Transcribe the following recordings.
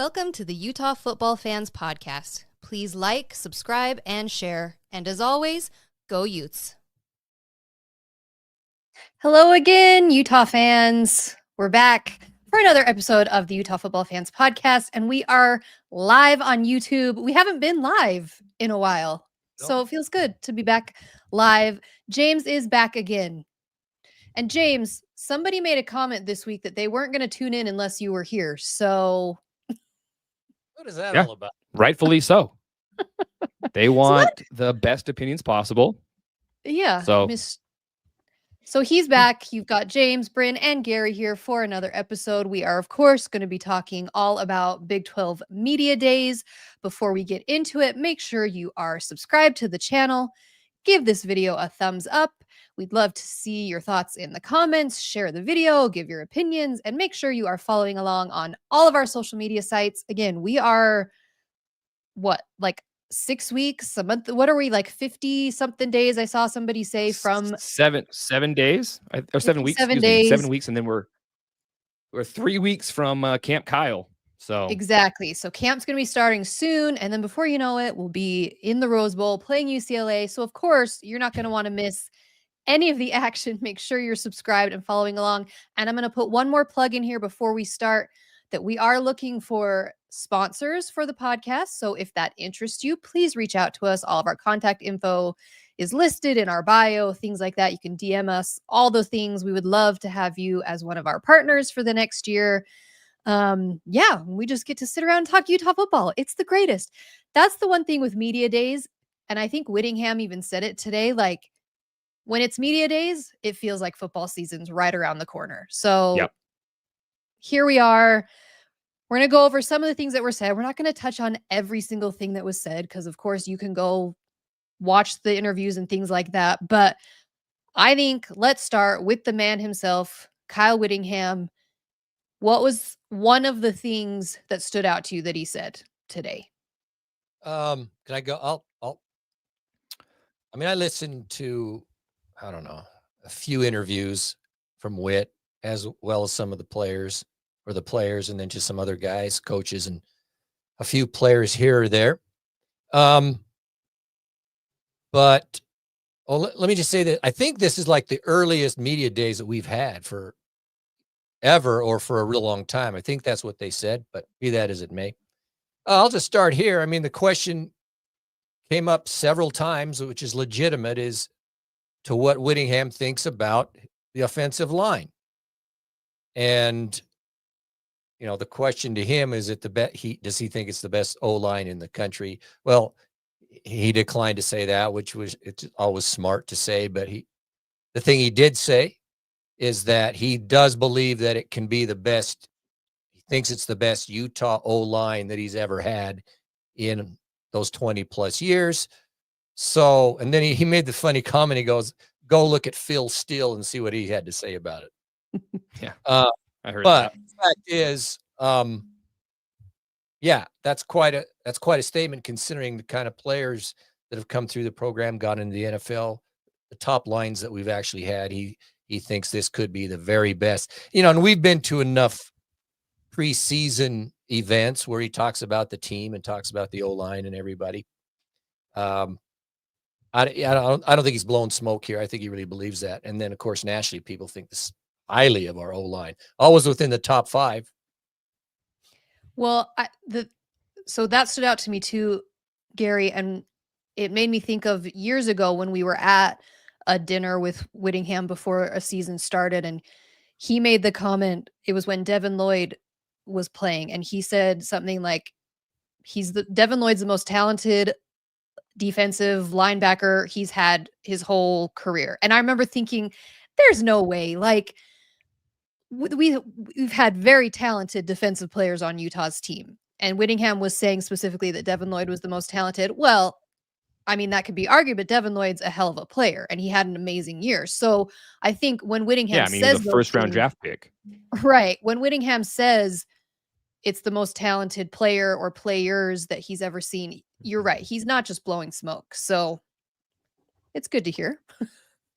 Welcome to the Utah Football Fans Podcast. Please like, subscribe, and share. And as always, go Utes. Hello again, Utah fans. We're back for another episode of the Utah Football Fans Podcast, and we are live on YouTube. We haven't been live in a while, so it feels good to be back live. James is back again. And James, somebody made a comment this week that they weren't going to tune in unless you were here, so... What is that all about? Rightfully so. They want the best opinions possible. Yeah. So he's back. You've got James, Bryn, and Gary here for another episode. We are, of course, going to be talking all about Big 12 Media Days. Before we get into it, make sure you are subscribed to the channel. Give this video a thumbs up. We'd love to see your thoughts in the comments. Share the video, give your opinions, and make sure you are following along on all of our social media sites. Again, we are, like 6 weeks, a month? What are we, like 50 something days? I saw somebody say from 7 days or 7 weeks. 7 days. 7 weeks, and then we're 3 weeks from Camp Kyle. So exactly. So camp's going to be starting soon, and then before you know it, we'll be in the Rose Bowl playing UCLA. So of course, you're not going to want to miss any of the action. Make sure you're subscribed and following along. And I'm going to put one more plug in here before we start, that we are looking for sponsors for the podcast. So if that interests you, please reach out to us. All of our contact info is listed in our bio, things like that. You can DM us, all the things. We would love to have you as one of our partners for the next year. We just get to sit around and talk Utah football. It's the greatest. That's the one thing with media days. And I think Whittingham even said it today, like, when it's media days, it feels like football season's right around the corner. So Here we are. We're going to go over some of the things that were said. We're not going to touch on every single thing that was said because, of course, you can go watch the interviews and things like that. But I think let's start with the man himself, Kyle Whittingham. What was one of the things that stood out to you that he said today? Can I go? I listened to, I don't know, a few interviews from Whit, as well as some of the players, and then just some other guys, coaches, and a few players here or there. But let me just say that I think this is like the earliest media days that we've had for ever, or for a real long time. I think that's what they said, but be that as it may. I'll just start here. The question came up several times, which is legitimate, is to what Whittingham thinks about the offensive line. And, the question to him is, does he think it's the best O-line in the country? Well, he declined to say that, it's always smart to say, but the thing he did say is that he does believe that it can be the best. He thinks it's the best Utah O-line that he's ever had in those 20 plus years. So, and then he made the funny comment. He goes, go look at Phil Steele and see what he had to say about it. Yeah. I heard but that. The fact is, that's quite a statement, considering the kind of players that have come through the program, got into the NFL, the top lines that we've actually had. He thinks this could be the very best, and we've been to enough preseason events where he talks about the team and talks about the O-line and everybody. I don't think he's blowing smoke here. I think he really believes that. And then, of course, nationally, people think this highly of our O-line, always within the top 5. Well, so that stood out to me too, Gary, and it made me think of years ago when we were at a dinner with Whittingham before a season started, and he made the comment. It was when Devin Lloyd was playing, and he said something like, Devin Lloyd's the most talented defensive linebacker he's had his whole career. And I remember thinking, there's no way. Like, we've had very talented defensive players on Utah's team, and Whittingham was saying specifically that Devin Lloyd was the most talented. Well, that could be argued, but Devin Lloyd's a hell of a player, and he had an amazing year. So I think when Whittingham says, he was a first-round draft pick, right? When Whittingham says it's the most talented player or players that he's ever seen, you're right. He's not just blowing smoke. So it's good to hear.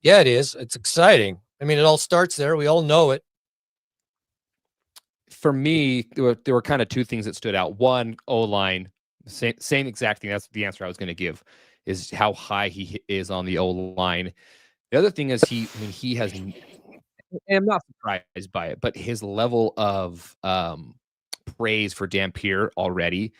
Yeah, it is. It's exciting. It all starts there. We all know it. for me, there were kind of two things that stood out. One, O-line, same exact thing. That's the answer I was going to give, is how high he is on the O-line. The other thing is he has, and I'm not surprised by it, but his level of praise for Dampier already.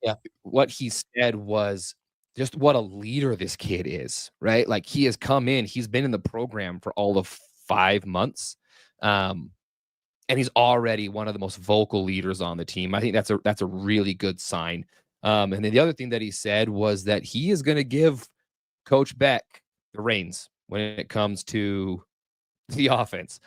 Yeah. What he said was just what a leader this kid is, right? Like, he has come in, he's been in the program for all of 5 months. And he's already one of the most vocal leaders on the team. I think that's a really good sign. And then the other thing that he said was that he is going to give Coach Beck the reins when it comes to the offense.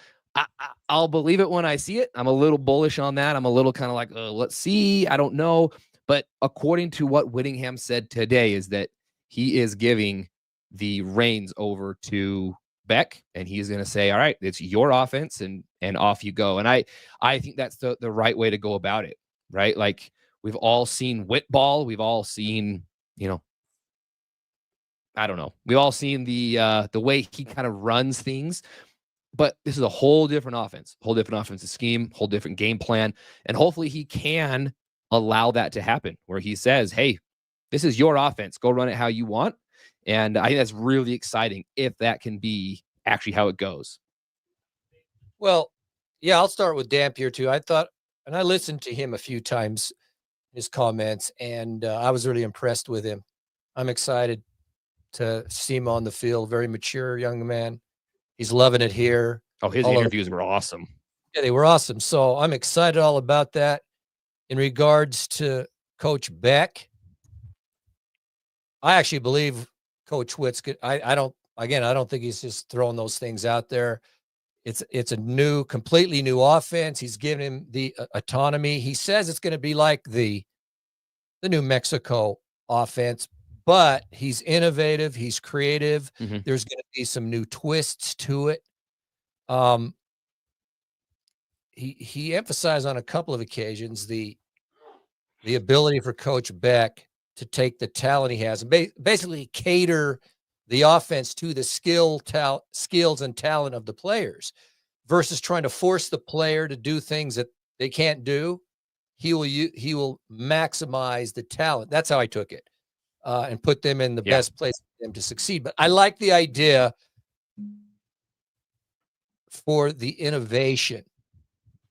I'll believe it when I see it. I'm a little bullish on that. I'm a little kind of like, let's see. I don't know. But according to what Whittingham said today, is that he is giving the reins over to Beck, and he's going to say, all right, it's your offense, and off you go. And I think that's the right way to go about it, right? Like, we've all seen Whitball. We've all seen, I don't know. We've all seen the way he kind of runs things. But this is a whole different offense, whole different offensive scheme, whole different game plan. And hopefully he can allow that to happen, where he says, hey, this is your offense. Go run it how you want. And I think that's really exciting if that can be actually how it goes. Well, yeah, I'll start with Dampier too. I thought, and I listened to him a few times, his comments, and I was really impressed with him. I'm excited to see him on the field. Very mature young man. He's loving it here. Oh, his interviews were awesome. Yeah, they were awesome. So I'm excited all about that. In regards to Coach Beck, I actually believe Coach Witt's good. I don't think he's just throwing those things out there. It's a completely new offense. He's giving him the autonomy. He says it's going to be like the New Mexico offense, but he's innovative. He's creative. Mm-hmm. There's going to be some new twists to it. He emphasized on a couple of occasions the ability for Coach Beck to take the talent he has and basically cater the offense to the skills and talent of the players, versus trying to force the player to do things that they can't do. He will maximize the talent. That's how I took it, and put them in the best place for them to succeed. But I like the idea for the innovation,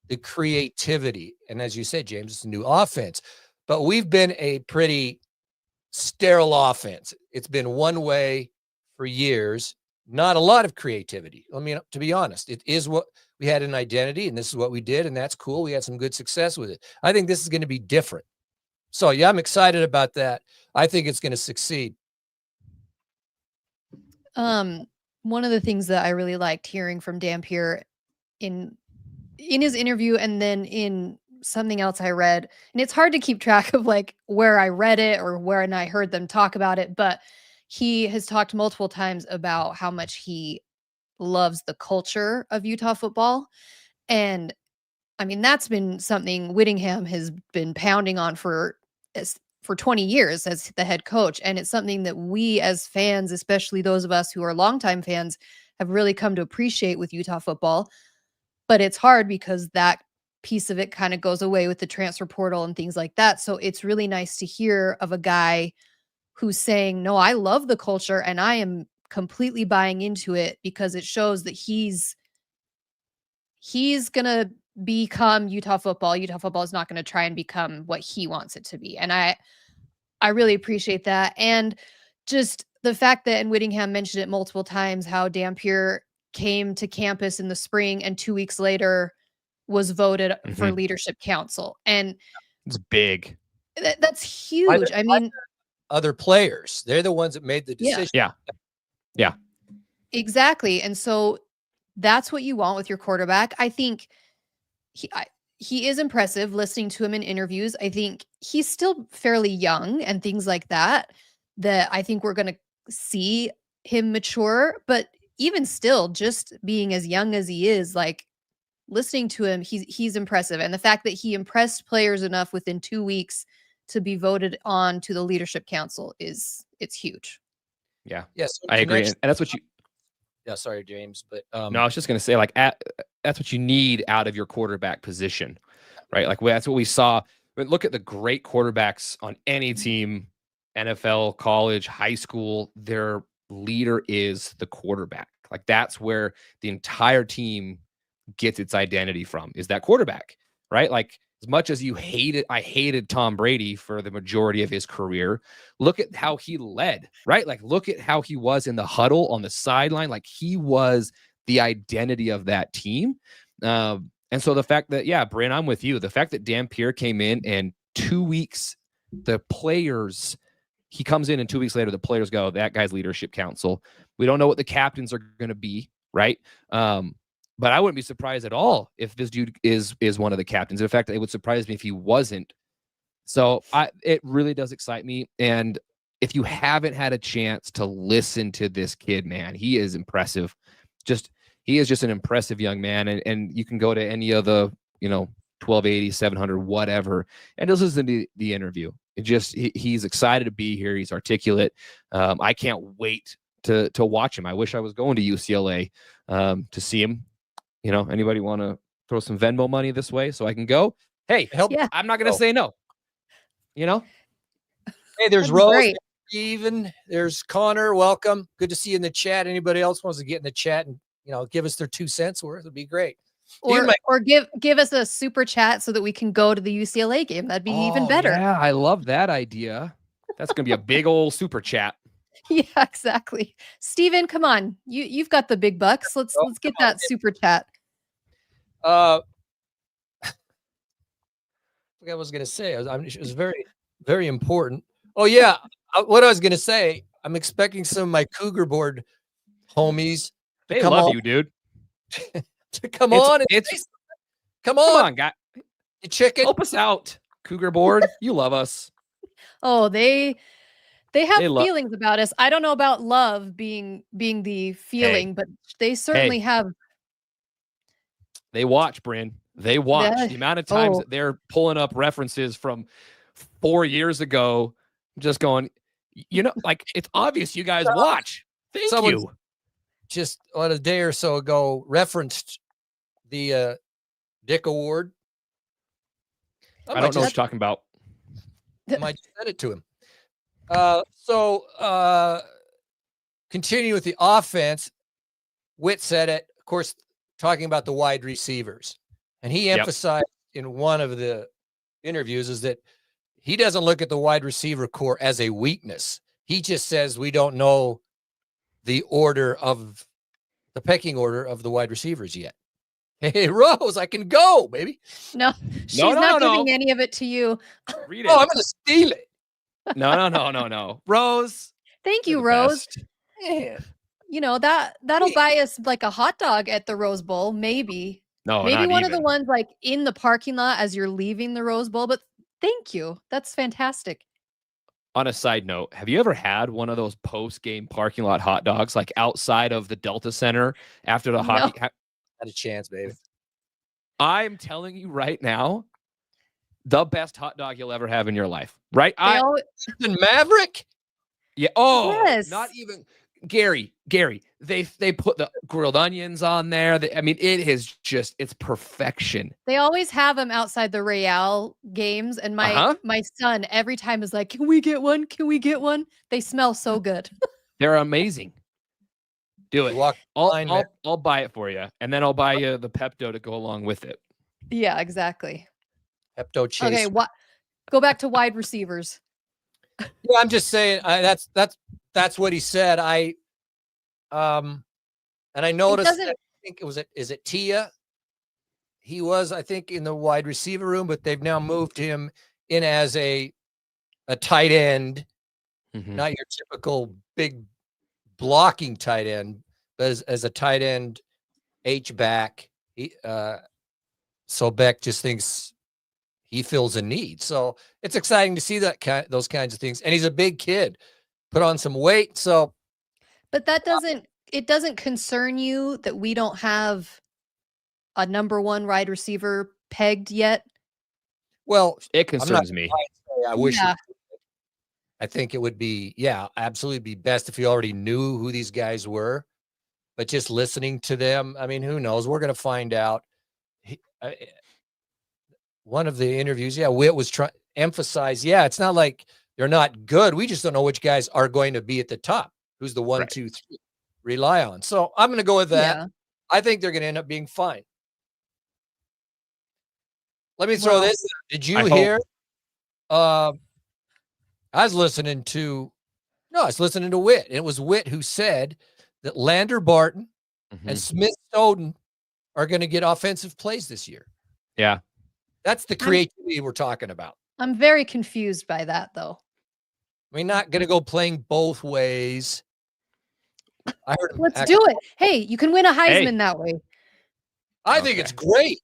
the creativity. And as you said, James, it's a new offense, but we've been a pretty sterile offense. It's been one way for years, not a lot of creativity. I mean, to be honest, it is what we had, an identity, and this is what we did, and that's cool. We had some good success with it. I think this is going to be different. So yeah, I'm excited about that. I think it's going to succeed. One of the things that I really liked hearing from Dampier in his interview, and then in something else I read, and it's hard to keep track of like where I read it or where and I heard them talk about it, but he has talked multiple times about how much he loves the culture of Utah football. And I mean, that's been something Whittingham has been pounding on for 20 years as the head coach. And it's something that we as fans, especially those of us who are longtime fans, have really come to appreciate with Utah football. But it's hard because that piece of it kind of goes away with the transfer portal and things like that. So it's really nice to hear of a guy who's saying, no, I love the culture and I am completely buying into it, because it shows that he's going to become Utah football. Utah football is not going to try and become what he wants it to be. And I really appreciate that. And just the fact that, and Whittingham mentioned it multiple times, how Dampier came to campus in the spring and 2 weeks later was voted for leadership council. And it's big. That's huge. I mean, other players, they're the ones that made the decision. Yeah. Exactly. And so that's what you want with your quarterback. I think he is impressive listening to him in interviews. I think he's still fairly young and things like that I think we're going to see him mature. But even still, just being as young as he is, like, listening to him, he's impressive. And the fact that he impressed players enough within 2 weeks to be voted on to the leadership council it's huge. Yeah. Yes, I agree. And that's what you. Yeah, sorry, James, but no, I was just going to say, like, that's what you need out of your quarterback position. right? Like that's what we saw. But look at the great quarterbacks on any team, NFL, college, high school. Their leader is the quarterback. Like that's where the entire team gets its identity from, is that quarterback, right? Like as much as I hated Tom Brady for the majority of his career. Look at how he led, right? Like look at how he was in the huddle on the sideline. Like he was the identity of that team. And so the fact that, yeah, Bryn, I'm with you. The fact that Dampier came in and 2 weeks, the players, he comes in and 2 weeks later, the players go, that guy's leadership council. We don't know what the captains are going to be, right? But I wouldn't be surprised at all if this dude is one of the captains. In fact, it would surprise me if he wasn't. So it really does excite me. And if you haven't had a chance to listen to this kid, man, he is impressive. He is just an impressive young man. And you can go to any of the, 1280, 700, whatever, and just listen to the interview. He's excited to be here. He's articulate. I can't wait to watch him. I wish I was going to UCLA to see him. Anybody want to throw some Venmo money this way so I can go? Hey, I'm not going to say no. Hey, there's Rose, Steven, there's Connor. Welcome. Good to see you in the chat. Anybody else wants to get in the chat and give us their 2 cents worth? It'd be great. Or give us a super chat so that we can go to the UCLA game. That'd be even better. Yeah, I love that idea. That's gonna be a big old super chat. Yeah, exactly. Steven, come on. You've got the big bucks. Let's get that super chat. I forgot what I was gonna say. It was very, very important. Oh yeah, what I was gonna say. I'm expecting some of my Cougar Board homies. They love you, dude. To come on, come on, guy. You chicken, help us out, Cougar Board. You love us. Oh, they have feelings about us. I don't know about love being the feeling, but they certainly have. They watch, Bryn. They watch the amount of times that they're pulling up references from 4 years ago, just going, like it's obvious you guys watch. Thank you. Just a day or so ago referenced the Dick Award. I don't know what you're talking about. I might just send it to him. Continue with the offense. Whit said it, of course, talking about the wide receivers. And he emphasized in one of the interviews is that he doesn't look at the wide receiver core as a weakness. He just says we don't know the pecking order of the wide receivers yet. Hey, Rose, I can go, baby. No, she's not giving any of it to you. Read it. I'm going to steal it. No. Rose. Thank you, Rose. That'll buy us like a hot dog at the Rose Bowl, maybe. No, maybe one of the ones like in the parking lot as you're leaving the Rose Bowl. But thank you. That's fantastic. On a side note, have you ever had one of those post-game parking lot hot dogs, like outside of the Delta Center after the hockey? Not a chance, baby. I'm telling you right now, the best hot dog you'll ever have in your life. Right? Maverick? Yeah. Oh, yes. Not even Gary. They put the grilled onions on there. It is just, it's perfection. They always have them outside the Real games. And my son every time is like, can we get one? Can we get one? They smell so good. They're amazing. Do it. I'll buy it for you. And then I'll buy you the Pepto to go along with it. Yeah, exactly. Pepto Chase. Okay. Go back to wide receivers. Yeah, I'm just saying that's what he said. And I noticed that, I think is it Tia? He was, I think, in the wide receiver room, but they've now moved him in as a tight end, not your typical big blocking tight end, but as a tight end H-back. So Beck just thinks he fills a need. So it's exciting to see those kinds of things. And he's a big kid, put on some weight. So, but it doesn't concern you that we don't have a number one wide receiver pegged yet? Well, it concerns me. I wish. I think it would be, absolutely be best if you already knew who these guys were, but just listening to them. I mean, who knows? We're going to find out. one of the interviews, Whit was trying emphasize, it's not like they're not good. We just don't know which guys are going to be at the top. Who's the 1, Right. 2, 3 rely on. So I'm going to go with that. Yeah. I think they're going to end up being fine. Let me throw Well, this. Did you I hope. hear? I was listening to Whit. And it was Whit who said that Lander Barton and Smith Snowden are going to get offensive plays this year. Yeah. That's the creativity we're talking about. I'm very confused by that, though. I mean, not going to go playing both ways. I heard him Let's do it. Hey, you can win a Heisman that way. I think it's great.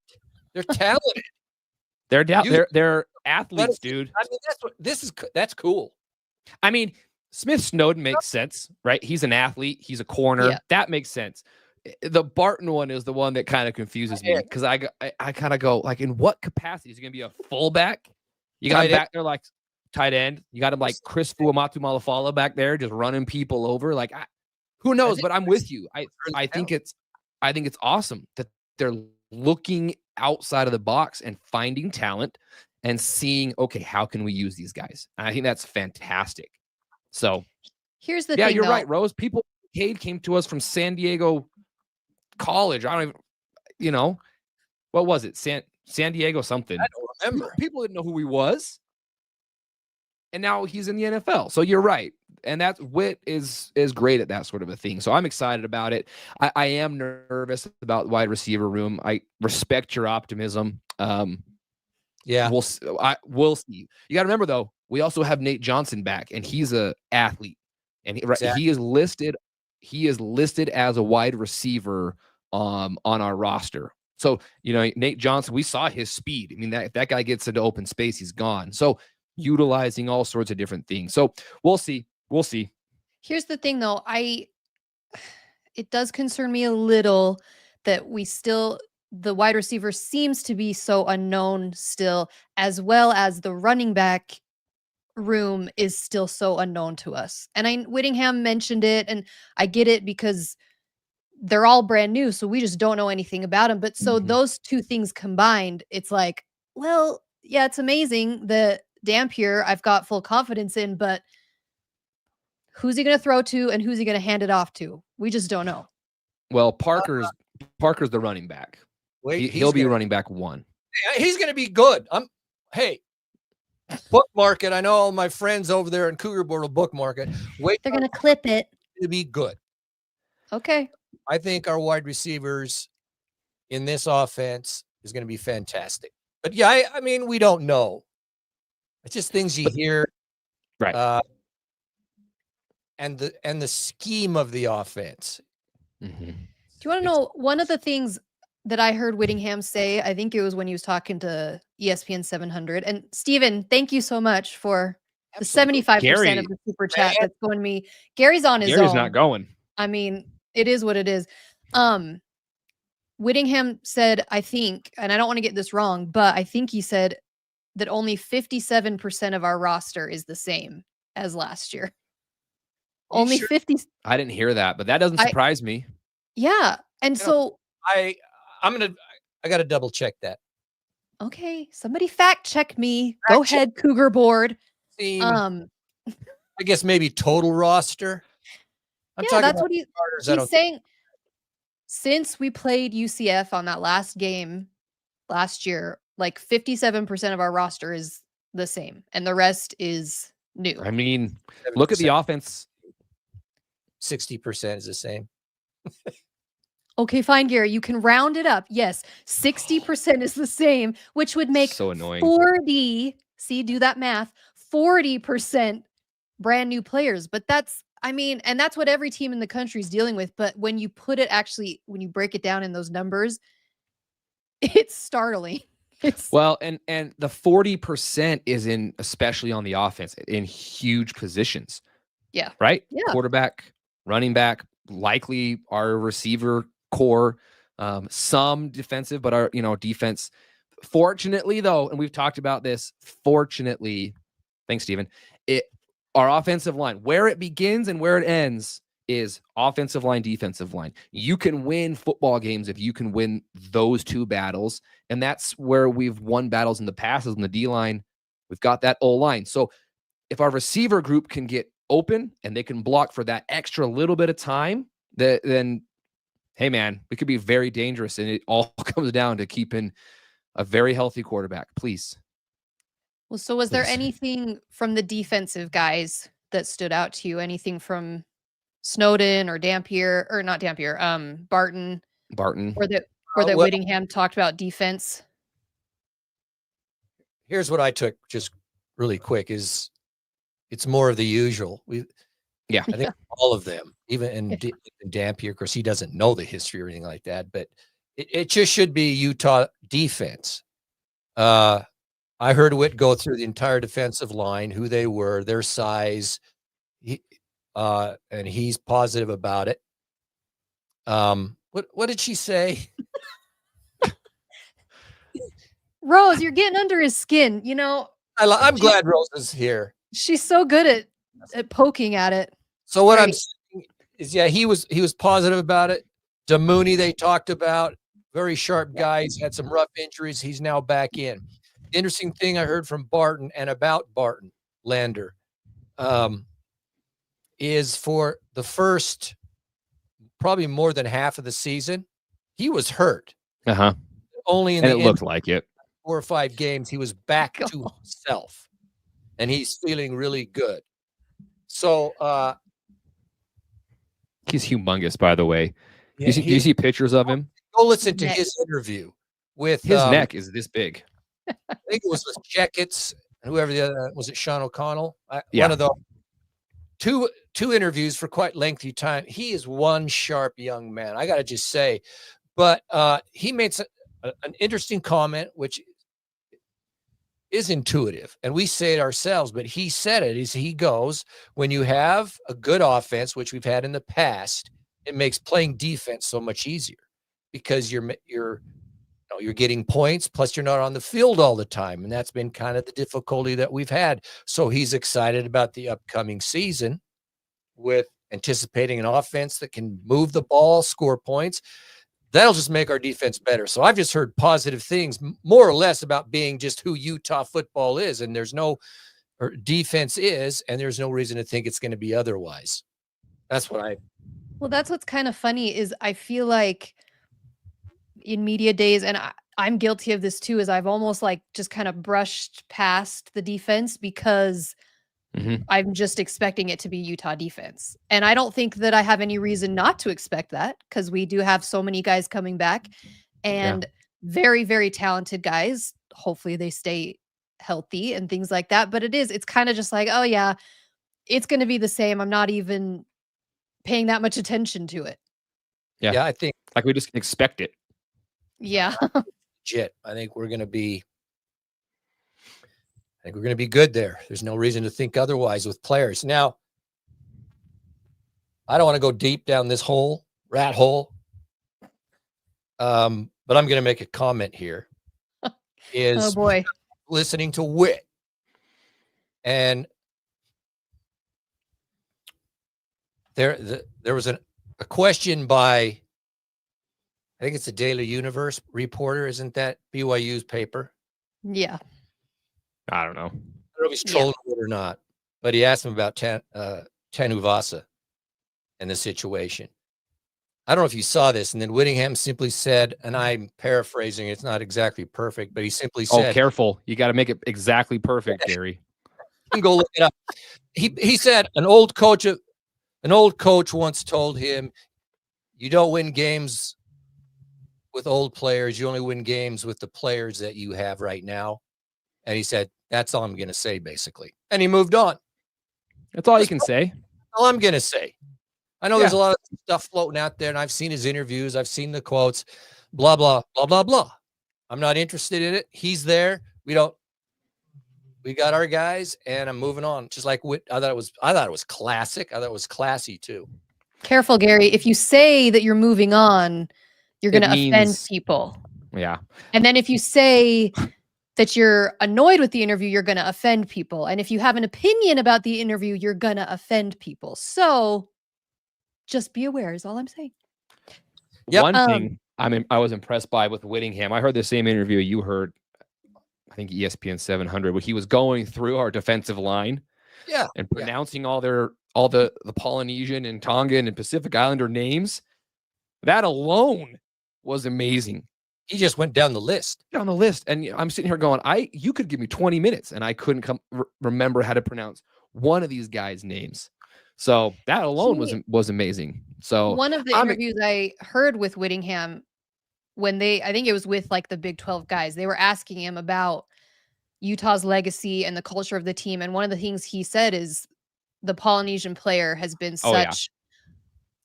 They're talented. They're athletes, dude. I mean, that's cool. I mean, Smith Snowden makes sense, right? He's an athlete. He's a corner. Yeah. That makes sense. The Barton one is the one that kind of confuses me because I kind of go like, in what capacity is he going to be a fullback? You got him back there like tight end. You got him like Chris Fuamatu Malafala back there, just running people over. Like, who knows? But I'm with you. I think it's awesome that they're looking outside of the box and finding talent and seeing, okay, how can we use these guys? And I think that's fantastic. So here's the thing. You're right, Rose. Cade came to us from San Diego College. I don't even, what was it? San Diego something. I don't remember. People didn't know who he was. And now he's in the NFL. So you're right. And that's Whit is great at that sort of a thing. So I'm excited about it. I am nervous about the wide receiver room. I respect your optimism. We'll see. You got to remember though, we also have Nate Johnson back, and he's a athlete, and he is listed as a wide receiver on our roster. So Nate Johnson, we saw his speed. I mean, that guy gets into open space, he's gone. So utilizing all sorts of different things. So we'll see. Here's the thing though. It does concern me a little that the wide receiver seems to be so unknown still, as well as the running back room is still so unknown to us. And Whittingham mentioned it, and I get it because they're all brand new, so we just don't know anything about them. But so those two things combined, it's like, well, yeah, it's amazing that Dampier I've got full confidence in, but who's he going to throw to and who's he going to hand it off to? We just don't know. Well, Parker's the running back. He'll be running back 1. He's going to be good. Hey, bookmark it. I know all my friends over there in Cougar Board will bookmark it. They're going to clip it. To be good. Okay. I think our wide receivers in this offense is going to be fantastic. But yeah, I mean, we don't know. It's just things you hear. Right. And the scheme of the offense. Do you want to know one of the things that I heard Whittingham say? I think it was when he was talking to ESPN 700. And Steven, thank you so much for the 75% of the super chat that's going to me. Gary's on his own. Gary's not going. I mean, it is what it is. Whittingham said, I think, and I don't want to get this wrong, but I think he said that only 57% of our roster is the same as last year. Only 50. I didn't hear that, but that doesn't surprise me. Yeah. And so I got to double check that. Okay. Somebody fact check me. Go ahead, Cougar Board. I guess maybe total roster. That's what he's saying. Since we played UCF on that last game last year, like 57% of our roster is the same and the rest is new. I mean, look at the offense. 60% is the same. Okay, fine, Gary. You can round it up. Yes, 60% is the same, which would make so annoying. 40. See, do that math. 40% brand new players. But that's what every team in the country is dealing with. But when you when you break it down in those numbers, it's startling. Well, and the 40% is especially on the offense, in huge positions. Yeah. Right? Yeah. Quarterback, running back, likely our receiver core, some defensive, but our defense. Fortunately, though, and we've talked about this, thanks, Steven, our offensive line, where it begins and where it ends is offensive line, defensive line. You can win football games if you can win those two battles. And that's where we've won battles in the past is on the D-line. We've got that O-line. So if our receiver group can get open and they can block for that extra little bit of time, then, hey, man, we could be very dangerous. And it all comes down to keeping a very healthy quarterback, please. Well, so was there Please. anything from the defensive guys that stood out to you? Anything from Snowden or Dampier, or not Dampier, Barton, or that well- Whittingham talked about defense? Here's what I took just really quick is it's more of the usual. I think all of them, even in Dampier, of course, he doesn't know the history or anything like that, but it just should be Utah defense. I heard Whit go through the entire defensive line, who they were, their size, and he's positive about it. What did she say? Rose, you're getting under his skin. You know, I'm glad Rose is here. she's so good at poking at it. So what I'm Great. saying is, yeah, he was positive about it. Mooney, they talked about, very sharp guy. He's had some rough injuries. He's now back in. Interesting thing I heard from Barton and about Barton Lander is for the first probably more than half of the season, he was hurt. Only in And the it end looked like it. 4 or 5 games, he was back to himself, and he's feeling really good. So He's humongous, by the way. yeah, Do you see pictures of him? go listen to Neck. his interview with His neck is this big. I think it was with Checkets and whoever the other was. It Sean O'Connell. Yeah. One of the two interviews for quite lengthy time. He is one sharp young man, I got to just say. But he made an interesting comment, which is intuitive, and we say it ourselves, but he said it. He goes, when you have a good offense, which we've had in the past, it makes playing defense so much easier because you're getting points, plus you're not on the field all the time, and that's been kind of the difficulty that we've had. So he's excited about the upcoming season with anticipating an offense that can move the ball, score points. That'll just make our defense better. So I've just heard positive things, more or less, about being just who Utah football is, and defense is, and there's no reason to think it's going to be otherwise. That's what Well, that's what's kind of funny is I feel like in media days, and I'm guilty of this too, is I've almost like just kind of brushed past the defense because I'm just expecting it to be Utah defense. And I don't think that I have any reason not to expect that because we do have so many guys coming back and very, very talented guys. Hopefully they stay healthy and things like that. But it's kind of just like, oh yeah, it's going to be the same. I'm not even paying that much attention to it. Yeah. I think Like we just expect it. Yeah. legit. I think we're going to be good there. There's no reason to think otherwise with players. Now, I don't want to go deep down this rat hole. But I'm going to make a comment here. Oh boy. Listening to Whit, and there was a question by, I think it's the Daily Universe reporter, isn't that BYU's paper? Yeah. I don't know. I don't know if he's trolling it or not, but he asked him about Tanuvasa and the situation. I don't know if you saw this, and then Whittingham simply said, and I'm paraphrasing, it's not exactly perfect, but he simply said, "Oh, careful! You got to make it exactly perfect, Gary." You can go look it up. He said an old coach once told him, "You don't win games with old players. You only win games with the players that you have right now." And he said, "That's all I'm going to say, basically." And he moved on. That's all you can say. All I'm going to say. I know there's a lot of stuff floating out there, and I've seen his interviews. I've seen the quotes, blah, blah, blah, blah, blah. I'm not interested in it. He's there. We got our guys, and I'm moving on. Just like I thought it was classic. I thought it was classy too. Careful, Gary. If you say that you're moving on, you're going to offend people. Yeah. And then if you say that you're annoyed with the interview, you're going to offend people. And if you have an opinion about the interview, you're going to offend people. So Just be aware is all I'm saying. Yep. One thing I was impressed by with Whittingham, I heard the same interview you heard, I think ESPN 700, where he was going through our defensive line, and pronouncing all the Polynesian and Tongan and Pacific Islander names. That alone was amazing. He just went down the list. And I'm sitting here going, you could give me 20 minutes and I couldn't remember how to pronounce one of these guys' names. So that alone was amazing. So one of the interviews I heard with Whittingham, I think it was with like the Big 12 guys, they were asking him about Utah's legacy and the culture of the team. And one of the things he said is the Polynesian player has been such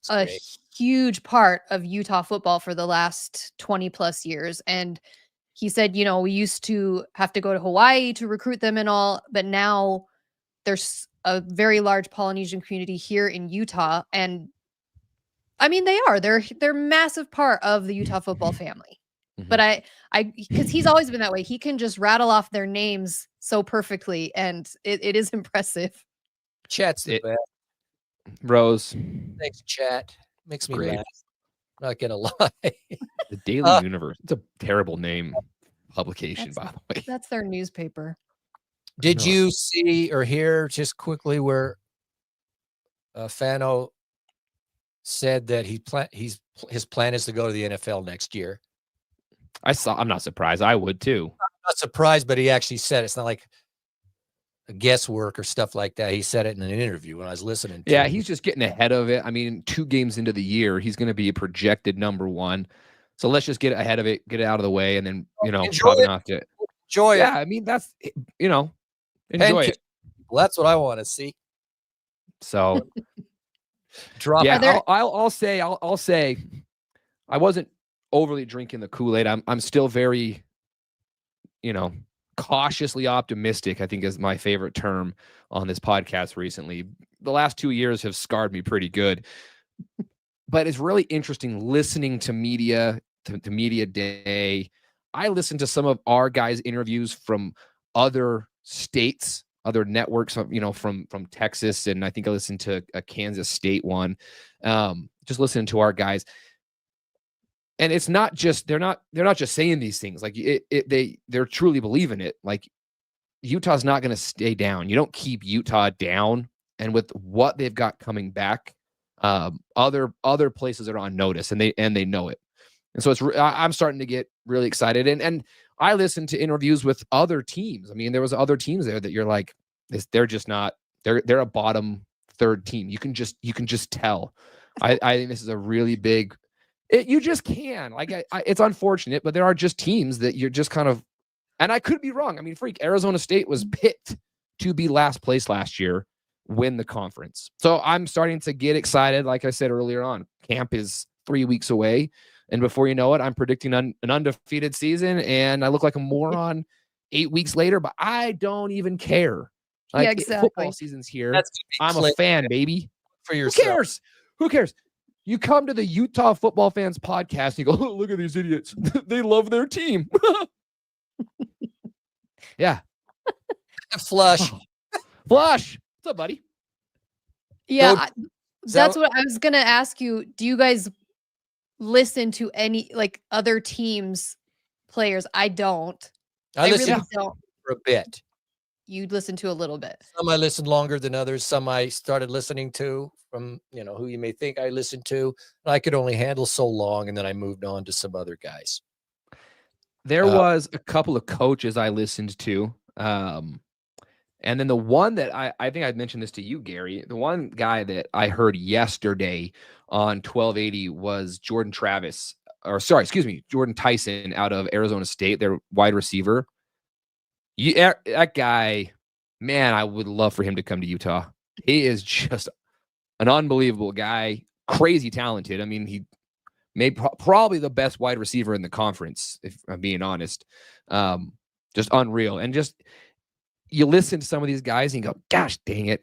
a huge part of Utah football for the last 20 plus years. And he said, we used to have to go to Hawaii to recruit them and all, but now there's a very large Polynesian community here in Utah. And I mean, they're a massive part of the Utah football family. But because he's always been that way, he can just rattle off their names so perfectly, and it is impressive. Chat's the best. Rose. Thanks, chat. Makes me laugh. Not gonna lie. The Daily Universe. It's a terrible name publication, by the way. That's their newspaper. Did you see or hear just quickly where Fano said that his plan is to go to the NFL next year? I'm not surprised. I would too. I'm not surprised, but he actually said it's not like a guesswork or stuff like that. He said it in an interview when I was listening to him. He's just getting ahead of it. I mean, 2 games into the year, he's going to be a projected number 1. So let's just get ahead of it, get it out of the way, and then, probably not to enjoy it. Yeah, I mean, that's, enjoy it. Well, that's what I want to see. So drop. Yeah, I'll say I wasn't overly drinking the Kool-Aid. I'm still very, cautiously optimistic, I think is my favorite term on this podcast recently. The last 2 years have scarred me pretty good. But it's really interesting listening to media, to media day. I listened to some of our guys' interviews from other states, other networks, from Texas, and I think I listened to a Kansas State one. Just listening to our guys. And it's not just they're not just saying these things. Like they're truly believing it. Like Utah's not going to stay down. You don't keep Utah down. And with what they've got coming back, other places are on notice, and they know it. And so I'm starting to get really excited. And I listened to interviews with other teams. I mean, there was other teams there that you're like, they're just not. They're a bottom 3rd team. You can just tell. I think this is a really big. You just can. Like, it's unfortunate, but there are just teams that you're just kind of, and I could be wrong. I mean, Arizona State was picked to be last place last year, win the conference. So I'm starting to get excited. Like I said earlier on, camp is 3 weeks away. And before you know it, I'm predicting an undefeated season, and I look like a moron 8 weeks later, but I don't even care. Like, yeah, exactly. Football season's here. I'm a fan, baby. For yourself. Who cares? You come to the Utah Football Fans podcast and you go, oh, look at these idiots. They love their team. Yeah. Flush. What's up, buddy? Yeah, that's what I was going to ask you. Do you guys listen to any other teams' players? I don't. I really don't. For a bit. You listen to a little bit. Some I listened longer than others. Some I started listening to from, who you may think I listened to. I could only handle so long, and then I moved on to some other guys. There was a couple of coaches I listened to. And then the one that I think I'd mentioned this to you, Gary. The one guy that I heard yesterday on 1280 was Jordan Tyson out of Arizona State, their wide receiver. That guy, man, I would love for him to come to Utah. He is just an unbelievable guy, crazy talented. I mean, he made probably the best wide receiver in the conference, if I'm being honest. Just unreal. And just, you listen to some of these guys and you go, gosh, dang it,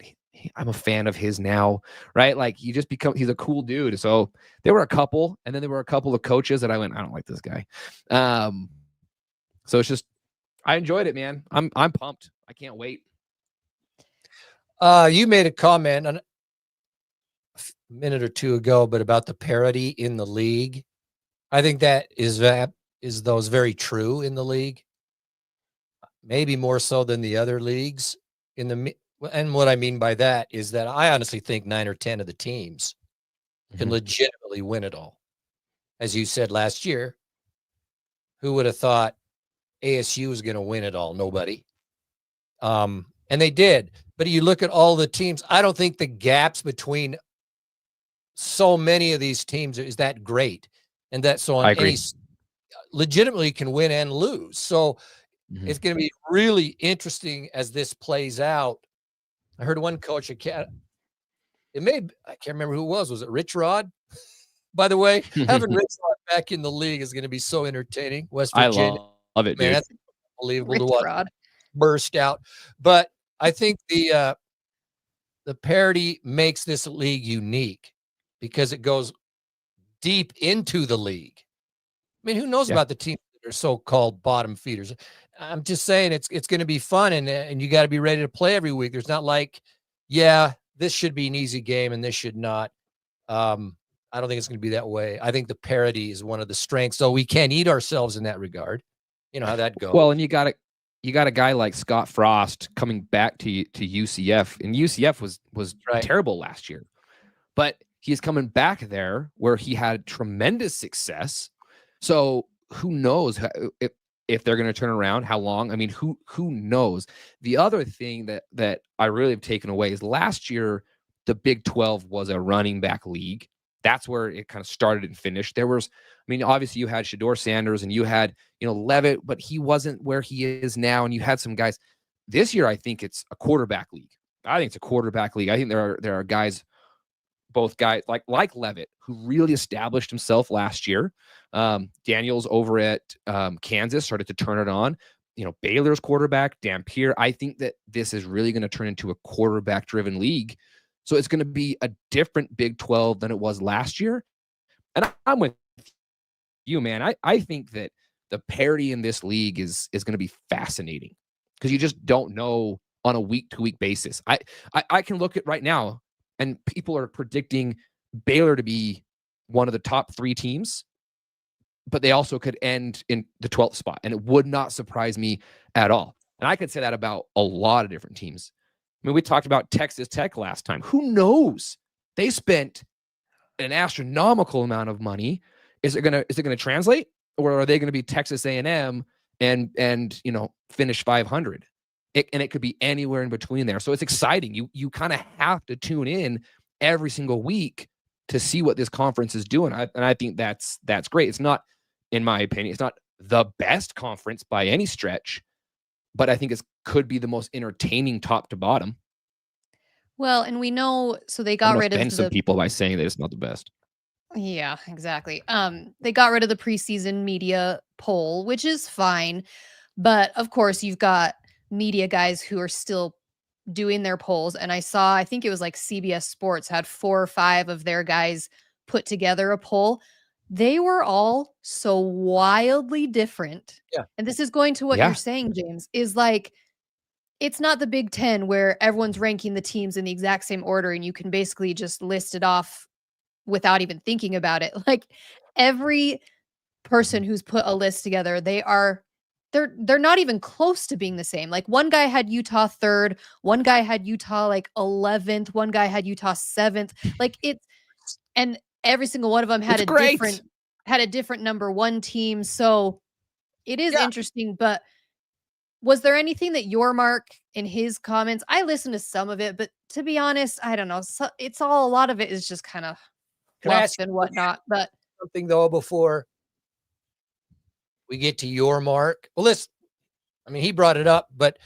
I'm a fan of his now, right? Like, he's a cool dude. So there were a couple, and then there were a couple of coaches that I went, I don't like this guy. So it's just, I enjoyed it, man. I'm pumped. I can't wait. You made a comment minute or two ago, but about the parity in the league. I think that is those very true in the league. Maybe more so than the other leagues and what I mean by that is that I honestly think 9 or 10 of the teams can legitimately win it all. As you said last year, who would have thought ASU was going to win it all? Nobody. And they did. But you look at all the teams, I don't think the gaps between so many of these teams is that great. And that so on any legitimately can win and lose. So it's going to be really interesting as this plays out. I heard one coach, I can't remember who it was. Was it Rich Rod? By the way, having Rich Rod back in the league is going to be so entertaining. West Virginia. I love it, man, dude. that's unbelievable Rich to watch Rod. burst out. But I think the parity makes this league unique because it goes deep into the league. I mean, who knows about the teams that are so-called bottom feeders? I'm just saying it's going to be fun, and you got to be ready to play every week. There's not like, this should be an easy game and this should not. I don't think it's going to be that way. I think the parity is one of the strengths, so we can't eat ourselves in that regard. You know how that goes. Well, and you got a guy like Scott Frost coming back to UCF, and UCF was terrible last year, but he's coming back there where he had tremendous success. So who knows if they're going to turn around, how long? I mean, who knows? The other thing that I really have taken away is last year, the Big 12 was a running back league. That's where it kind of started and finished. There was, I mean, obviously you had Shedeur Sanders and you had, Levitt, but he wasn't where he is now. And you had some guys this year. I think it's a quarterback league. I think there are guys, both guys like Levitt, who really established himself last year. Daniels over at Kansas started to turn it on. Baylor's quarterback, Dampier. I think that this is really going to turn into a quarterback-driven league. So it's going to be a different Big 12 than it was last year. And I'm with you, man. I think that the parity in this league is going to be fascinating because you just don't know on a week-to-week basis. I can look at right now, and people are predicting Baylor to be one of the top 3 teams, but they also could end in the 12th spot, and it would not surprise me at all. And I could say that about a lot of different teams. I mean, we talked about Texas Tech last time. Who knows? They spent an astronomical amount of money. Is it gonna translate, or are they going to be Texas A&M and finish 500? It could be anywhere in between there. So it's exciting. You kind of have to tune in every single week to see what this conference is doing. And I think that's great. It's not, in my opinion, it's not the best conference by any stretch, but I think it could be the most entertaining top to bottom. Well, and we know, so they got rid of some people by saying that it's not the best. Yeah, exactly. They got rid of the preseason media poll, which is fine. But of course, you've got media guys who are still doing their polls. And I think it was like CBS Sports had 4 or 5 of their guys put together a poll. They were all so wildly different. Yeah. And this is going to what you're saying, James, is like, it's not the Big 10 where everyone's ranking the teams in the exact same order and you can basically just list it off without even thinking about it. Like every person who's put a list together, they're not even close to being the same. Like one guy had Utah 3rd, one guy had Utah like 11th, one guy had Utah 7th. Like and every single one of them had a different number 1 team. So it is interesting, but was there anything that Yormark in his comments, I listened to some of it, but to be honest, I don't know. So a lot of it is just kind of fluff and whatnot. But something though, before we get to Yormark, well, he brought it up, but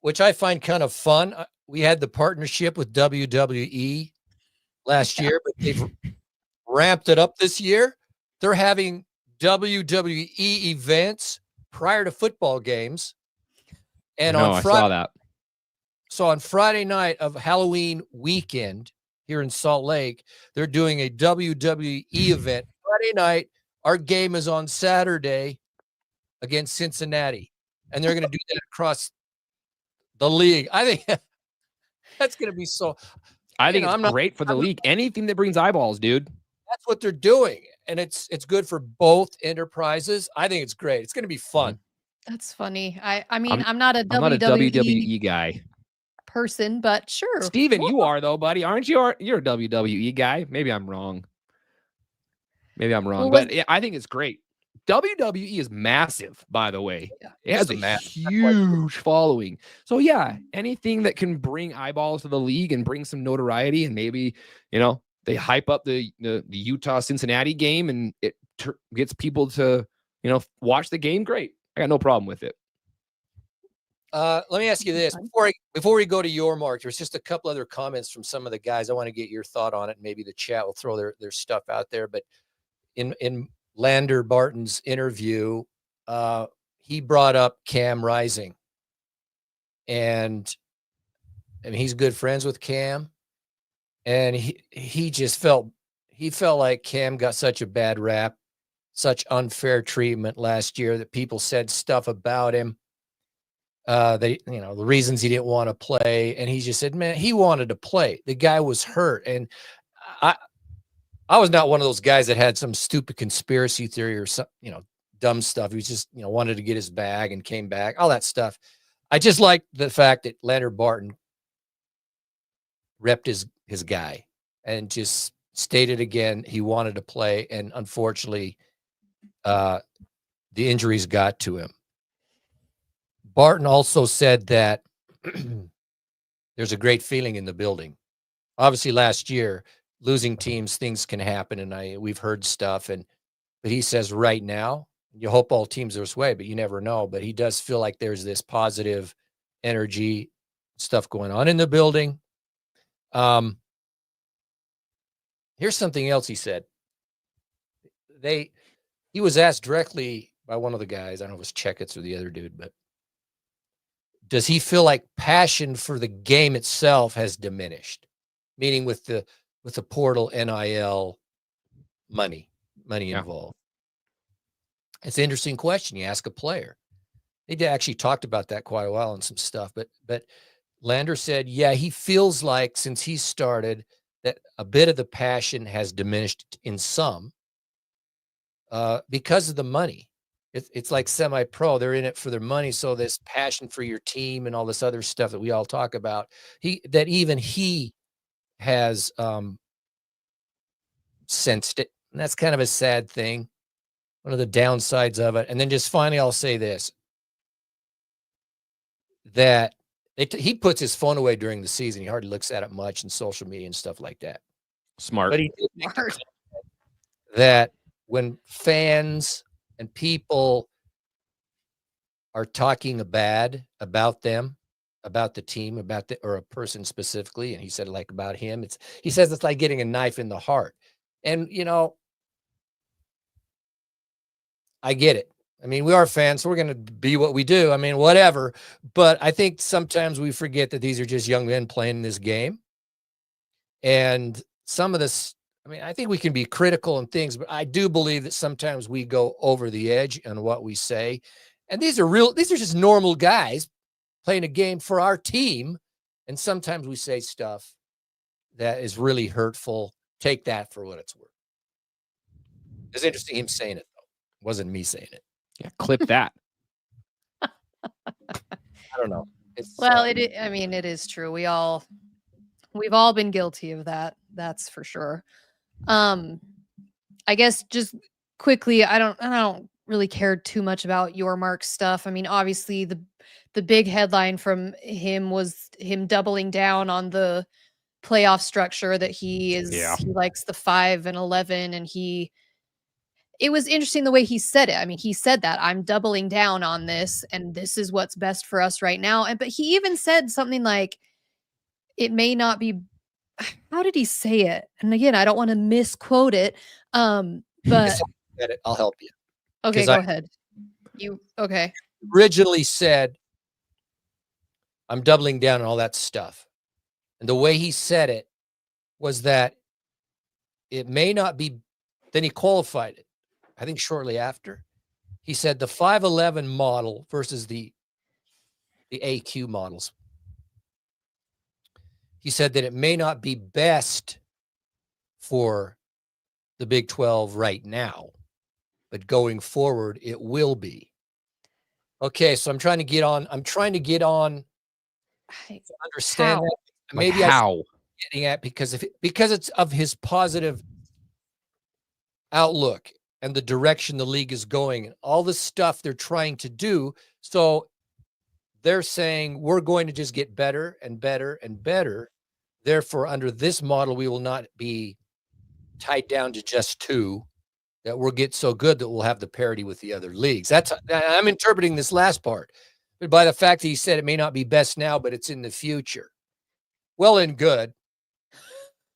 which I find kind of fun. We had the partnership with WWE last year, but they've ramped it up this year. They're having WWE events prior to football games. And on Friday, I saw that. So on Friday night of Halloween weekend here in Salt Lake, they're doing a WWE event. Friday night, our game is on Saturday against Cincinnati. And they're going to do that across the league. I think that's going to be so. I think know, it's great for the league. Anything that brings eyeballs, dude. That's what they're doing, and it's good for both enterprises. I think it's great. It's going to be fun. That's funny. I mean, I'm not a I'm not a WWE WWE guy. person, but sure. Steven, you are though, buddy. Aren't you? You're a WWE guy. Maybe I'm wrong. Well, But yeah, I think it's great. WWE is massive, by the way. Yeah. It has a huge following. So yeah, anything that can bring eyeballs to the league and bring some notoriety, and maybe, you know, they hype up the Utah Cincinnati game and it gets people to, you know, watch the game. Great. I got no problem with it. Let me ask you this before we go to Yormark. There's just a couple other comments from some of the guys. I want to get your thought on it. Maybe the chat will throw their stuff out there. But in Lander Barton's interview, he brought up Cam Rising, and I mean, he's good friends with Cam, and he just felt like Cam got such a bad rap, such unfair treatment last year, that people said stuff about him. The reasons he didn't want to play, and he just said, man, he wanted to play. The guy was hurt, and I was not one of those guys that had some stupid conspiracy theory or some, dumb stuff. He was just, wanted to get his bag and came back, all that stuff. I just like the fact that Leonard Barton repped his guy and just stated again he wanted to play, and unfortunately, the injuries got to him. Barton also said that there's a great feeling in the building. Obviously, last year, losing teams, things can happen, and we've heard stuff. But he says right now, you hope all teams are this way, but you never know. But he does feel like there's this positive energy stuff going on in the building. Here's something else he said. He was asked directly by one of the guys, I don't know if it was Checketts or the other dude, but does he feel like passion for the game itself has diminished? Meaning with the portal, NIL, money involved. It's an interesting question. You ask a player. They actually talked about that quite a while and some stuff, but Lander said, yeah, he feels like since he started that a bit of the passion has diminished in some because of the money. It's like semi-pro. They're in it for their money. So this passion for your team and all this other stuff that we all talk about, even he has sensed it. And that's kind of a sad thing. One of the downsides of it. And then just finally, I'll say this, that he puts his phone away during the season. He hardly looks at it much in social media and stuff like that. Smart. But he did make the comment that when fans and people are talking bad about them, about the team, or a person specifically, and he said like about him, he says it's like getting a knife in the heart. And I get it. I mean, we are fans, so we're going to be what we do. I mean, whatever. But I think sometimes we forget that these are just young men playing this game. And some of this, I mean, I think we can be critical and things, but I do believe that sometimes we go over the edge on what we say. And these are just normal guys playing a game for our team. And sometimes we say stuff that is really hurtful. Take that for what it's worth. It's interesting him saying it, though. It wasn't me saying it. Yeah, clip that. I don't know. It is true. We've all been guilty of that. That's for sure. I guess just quickly, I don't really care too much about Yormark stuff. I mean, obviously the big headline from him was him doubling down on the playoff structure that he likes the 5 and 11, and it was interesting the way he said it. I mean, he said that I'm doubling down on this and this is what's best for us right now. But he even said something like, it may not be, how did he say it? And again, I don't want to misquote it. But I'll help you. Okay, go ahead. Okay. Originally said, I'm doubling down on all that stuff. And the way he said it was that it may not be, then he qualified it. I think shortly after, he said the 511 model versus the AQ models. he said that it may not be best for the Big 12 right now, but going forward, it will be. Okay, so I'm trying to get on to understand How? that. Like Maybe I'm how? getting at because it's of his positive outlook and the direction the league is going and all the stuff they're trying to do. So they're saying we're going to just get better and better and better. Therefore, under this model, we will not be tied down to just 2, that we'll get so good that we'll have the parity with the other leagues. I'm interpreting this last part, but by the fact that he said it may not be best now, but it's in the future. Well and good.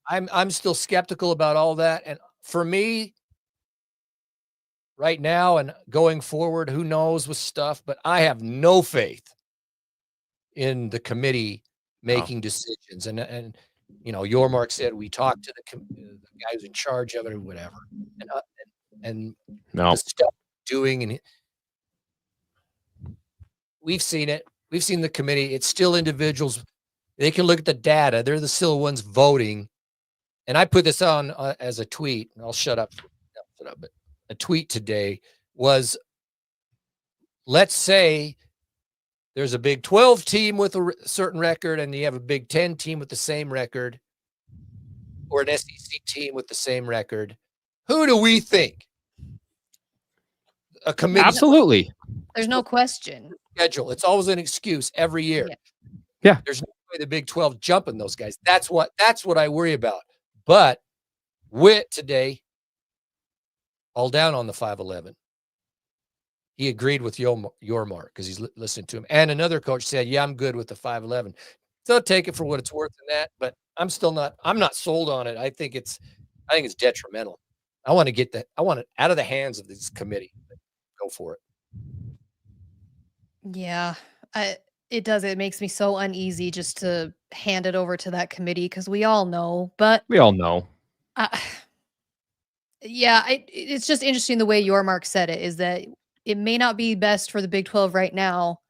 I'm still skeptical about all that. And for me, right now and going forward, who knows with stuff, but I have no faith in the committee making decisions. And Yormark said we talked to the guy who's in charge of it or whatever, and No. the stuff doing, and we've seen it. We've seen the committee. It's still individuals. They can look at the data. They're the still ones voting. And I put this on as a tweet. I'll shut up. But a tweet today was, let's say there's a Big 12 team with a certain record and you have a Big 10 team with the same record, or an SEC team with the same record. Who do we think? A committee. Absolutely. There's no question. Schedule. It's always an excuse every year. Yeah. There's no way the Big 12 jumping those guys. That's what I worry about. But Witt today, all down on the 511. He agreed with Yormark because he's listening to him. And another coach said, yeah, I'm good with the 511. So take it for what it's worth in that, but I'm not sold on it. I think it's detrimental. I want it out of the hands of this committee. Go for it. Yeah, it does. It makes me so uneasy just to hand it over to that committee because we all know, but We all know. yeah, it's just interesting the way Yormark said it, is that it may not be best for the Big 12 right now.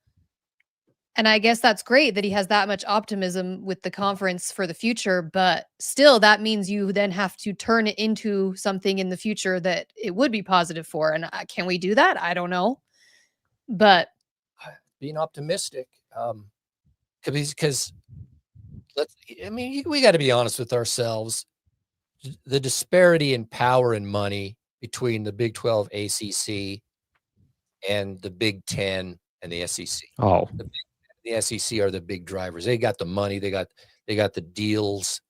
And I guess that's great that he has that much optimism with the conference for the future, but still that means you then have to turn it into something in the future that it would be positive for. And can we do that? I don't know. But being optimistic, because we got to be honest with ourselves. The disparity in power and money between the Big 12 ACC and the Big 10 and the SEC. Oh, The SEC are the big drivers. They got the money. They got the deals.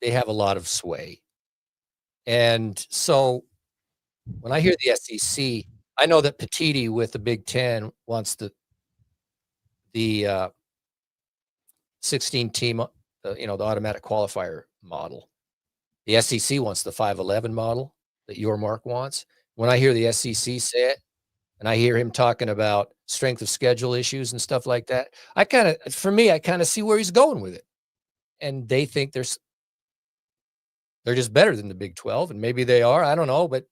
They have a lot of sway. And so when I hear the SEC, I know that Petiti with the Big 10 wants the 16 team, the automatic qualifier model. The SEC wants the 511 model that Yormark wants. When I hear the SEC say it, and I hear him talking about strength of schedule issues and stuff like that, I kind of see where he's going with it. And they think they're just better than the Big 12, and maybe they are. I don't know, but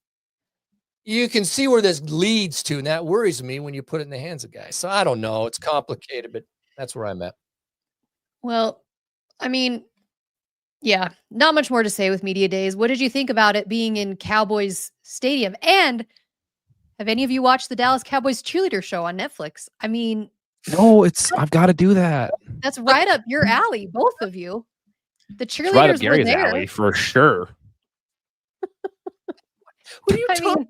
you can see where this leads to, and that worries me when you put it in the hands of guys. So I don't know. It's complicated, but that's where I'm at. well, I mean, yeah, not much more to say with media days. What did you think about it being in Cowboys Stadium? And have any of you watched the Dallas Cowboys cheerleader show on Netflix? I mean, no, I've got to do that. that's right up your alley, both of you. The It's right up cheerleaders were Gary's there. alley for sure. What are you I mean,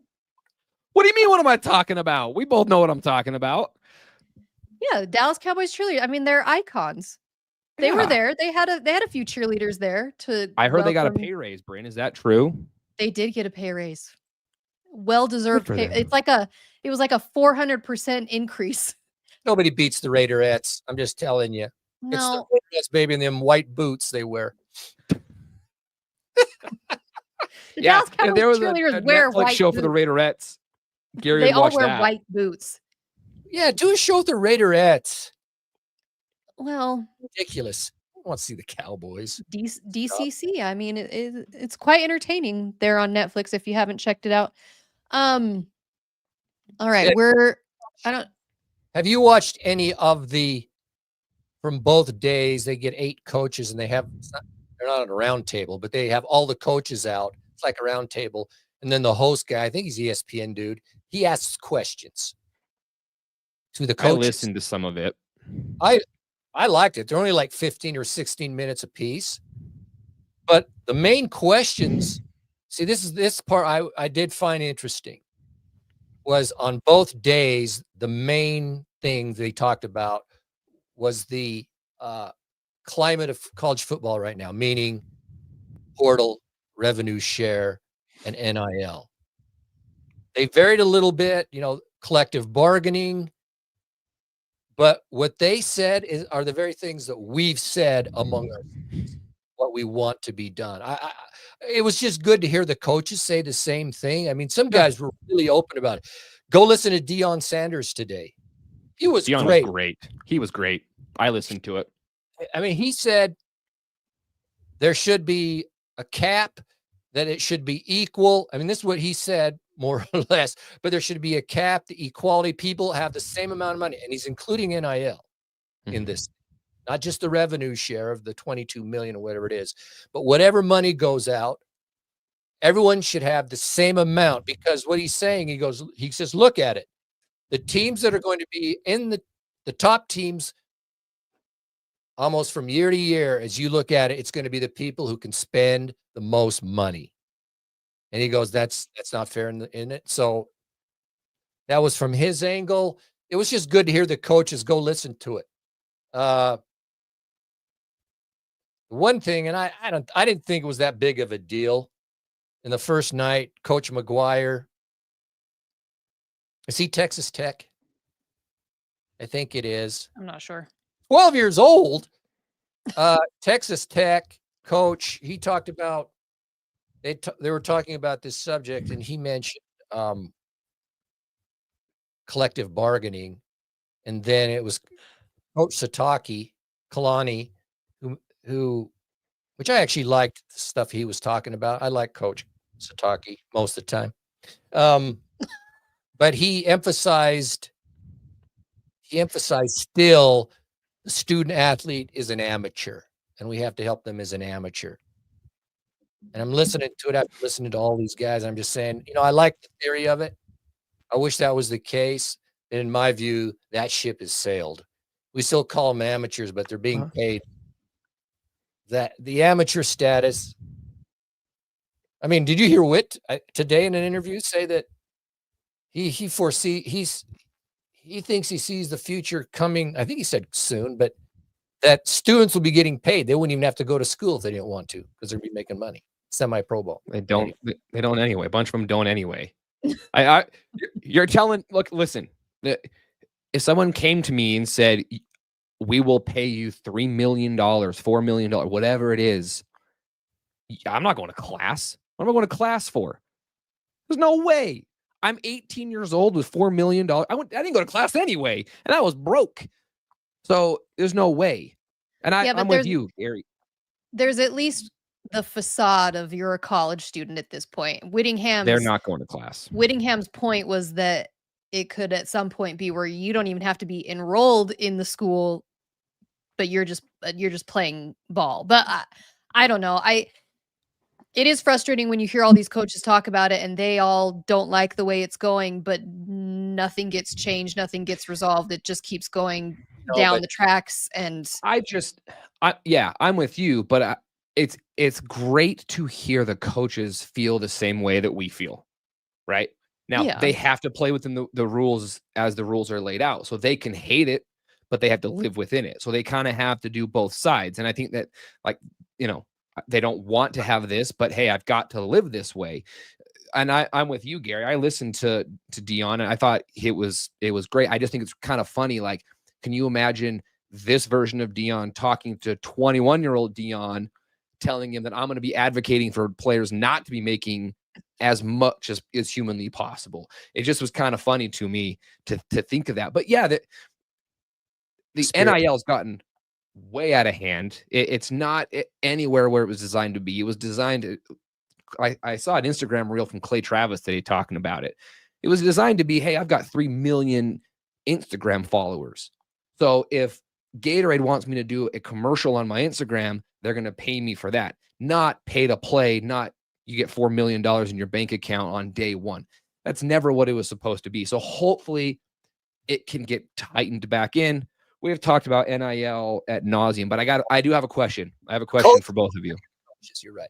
What do you mean? What am I talking about? We both know what I'm talking about. yeah, the Dallas Cowboys cheerleaders. I mean, they're icons. They were there. They had a few cheerleaders there to. I heard they got a welcome- pay raise, Bryn. Is that true? They did get a pay raise. Well-deserved Good for pay. them. It was like a 400% increase. Nobody beats the Raiderettes. I'm just telling you. It's the No, Raiderettes, baby, and them white boots they wear. the Dallas Cowboys there was cheerleaders a wear Netflix white show boots. for the Raiderettes. Gary They would all watch wear that. white boots. Yeah, do a show with the Raiderettes. Well, Ridiculous. I want to see the Cowboys. DCC. I mean, it's quite entertaining there on Netflix if you haven't checked it out. All right, Yeah. I don't. Have you watched any of the from both days. They get 8 coaches, and they're not on a round table, but they have all the coaches out. It's like a round table. And then the host guy, I think he's ESPN dude, he asks questions to the I coaches. listened to some of it. I liked it. They're only like 15 or 16 minutes a piece. But the main questions, see, this part I did find interesting, was on both days, the main thing they talked about was the climate of college football right now, meaning portal, revenue share, and NIL. They varied a little bit, collective bargaining, but what they said are the very things that we've said among ourselves, what we want to be done. It was just good to hear the coaches say the same thing. I mean, some guys were really open about it. Go listen to Deion Sanders today. He was Deion great. was great. He was great. I listened to it. I mean, he said there should be a cap, that it should be equal. I mean, this is what he said, more or less, but there should be a cap, the equality. People have the same amount of money, and he's including NIL in this, not just the revenue share of the 22 million or whatever it is, but whatever money goes out, everyone should have the same amount, because what he's saying, he says, look at it. The teams that are going to be in the top teams almost from year to year, as you look at it, it's going to be the people who can spend the most money. And he goes, that's not fair in it. So that was from his angle. It was just good to hear the coaches. Go listen to it. One thing, and I didn't think it was that big of a deal. In the first night, Coach McGuire, is he Texas Tech? I think it is. I'm not sure. 12 years old. Texas Tech coach, he talked about, they were talking about this subject, and he mentioned collective bargaining. And then it was Coach Sataki Kalani, which I actually liked the stuff he was talking about. I like Coach Sataki most of the time. But he emphasized still the student athlete is an amateur, and we have to help them as an amateur. And I'm listening to it after listening to all these guys. I'm just saying, I like the theory of it. I wish that was the case. And in my view, that ship has sailed. We still call them amateurs, but they're being paid that the amateur status. I mean, did you hear Witt today in an interview say that he thinks he sees the future coming? I think he said soon, but that students will be getting paid. They wouldn't even have to go to school if they didn't want to, because they'd be making money. Semi-pro ball. They don't anyway. A bunch of them don't anyway. You're telling, listen, if someone came to me and said, we will pay you $3 million, $4 million, whatever it is, I'm not going to class. What am I going to class for? There's no way. I'm 18 years old with $4 million. I didn't go to class anyway, and I was broke. So there's no way. And I'm with you, Gary. There's at least the facade of you're a college student at this point. They're not going to class. Whittingham's point was that it could at some point be where you don't even have to be enrolled in the school, but you're just playing ball. But I don't know. It is frustrating when you hear all these coaches talk about it and they all don't like the way it's going, but nothing gets changed, nothing gets resolved. It just keeps going down the tracks. And I'm with you, but it's great to hear the coaches feel the same way that we feel, right? Now, they have to play within the rules as the rules are laid out. So they can hate it, but they have to live within it. So they kind of have to do both sides. And I think that, they don't want to have this, but hey, I've got to live this way. And I'm with you, Gary. I listened to Deion, and I thought it was great. I just think it's kind of funny. Like, can you imagine this version of Deion talking to 21-year-old Deion, telling him that I'm going to be advocating for players not to be making as much as is humanly possible? It just was kind of funny to me to think of that. But yeah, the NIL has gotten way out of hand. It's not anywhere where it was designed to be. It was designed to, I saw an Instagram reel from Clay Travis today talking about it. It was designed to be, hey, I've got 3 million Instagram followers. So if Gatorade wants me to do a commercial on my Instagram, they're going to pay me for that. Not pay to play, not you get $4 million in your bank account on day one. That's never what it was supposed to be. So hopefully it can get tightened back in. We have talked about NIL at nauseum, but I do have a question. I have a question for both of you. You're right.